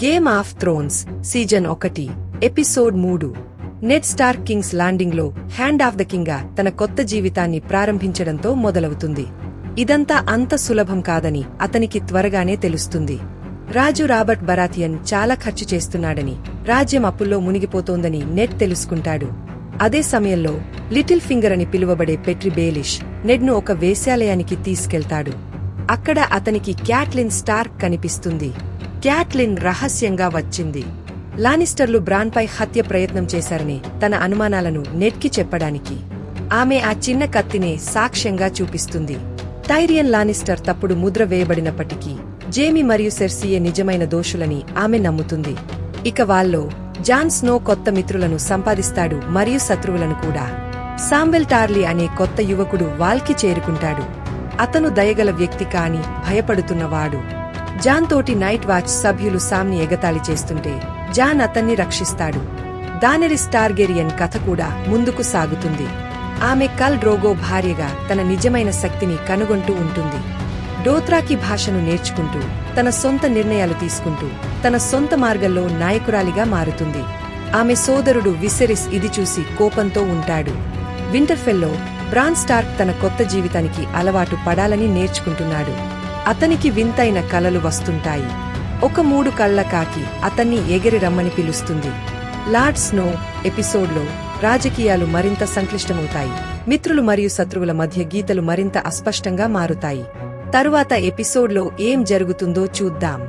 Game of Thrones season 1 episode 3 Ned Stark King's ల్యాండింగ్లో hand of the కింగ్గా తన కొత్త జీవితాన్ని ప్రారంభించడంతో మొదలవుతుంది. ఇదంతా అంత సులభం కాదని అతనికి త్వరగానే తెలుస్తుంది. రాజు రాబర్ట్ బరాథియన్ చాలా ఖర్చు చేస్తున్నాడని, రాజ్యం అప్పుల్లో మునిగిపోతోందని నెడ్ తెలుసుకుంటాడు. అదే సమయంలో లిటిల్ ఫింగర్ అని పిలువబడే పెట్రి బేలిష్ నెడ్ను ఒక వేశ్యాలయానికి తీసుకెళ్తాడు. అక్కడ అతనికి క్యాట్లిన్ స్టార్క్ కనిపిస్తుంది. క్యాట్లిన్ రహస్యంగా వచ్చింది. లానిస్టర్లు బ్రాన్పై హత్య ప్రయత్నం చేశారని తన అనుమానాలను నెడ్కి చెప్పడానికి. ఆమె ఆ చిన్న కత్తినే సాక్ష్యంగా చూపిస్తుంది. టైరియన్ లానిస్టర్ తప్పుడు ముద్ర వేయబడినప్పటికీ జేమీ మరియు సెర్సియే నిజమైన దోషులని ఆమె నమ్ముతుంది. ఇక వాళ్ళో జాన్ స్నో కొత్త మిత్రులను సంపాదిస్తాడు మరియు శత్రువులను కూడా. సామ్వెల్ టార్లీ అనే కొత్త యువకుడు వాల్కి చేరుకుంటాడు. అతను దయగల వ్యక్తి కాని భయపడుతున్నవాడు. జాన్ తోటి నైట్ వాచ్ సభ్యులు సామ్ని ఎగతాళి చేస్తుంటే జాన్ అతన్ని రక్షిస్తాడు. దానెరిస్ టార్గెరియన్ కథ కూడా ముందుకు సాగుతుంది. ఆమె ఖల్ డ్రోగో భార్యగా తన నిజమైన శక్తిని కనుగొంటూ ఉంటుంది. డోత్రాకి భాషను నేర్చుకుంటూ, తన సొంత నిర్ణయాలు తీసుకుంటూ, తన సొంత మార్గంలో నాయకురాలిగా మారుతుంది. ఆమె సోదరుడు విసెరిస్ ఇది చూసి కోపంతో ఉంటాడు. వింటర్ఫెల్లో బ్రాన్ స్టార్క్ తన కొత్త జీవితానికి అలవాటు పడాలని నేర్చుకుంటున్నాడు. అతనికి వింతైన కలలు వస్తుంటాయి. ఒక 3 కళ్ల కాకి అతన్ని ఎగిరి రమ్మని పిలుస్తుంది. లార్డ్ స్నో ఎపిసోడ్లో రాజకీయాలు మరింత సంక్లిష్టమవుతాయి. మిత్రులు మరియు శత్రువుల మధ్య గీతలు మరింత అస్పష్టంగా మారుతాయి. తరువాత ఎపిసోడ్లో ఏం జరుగుతుందో చూద్దాం.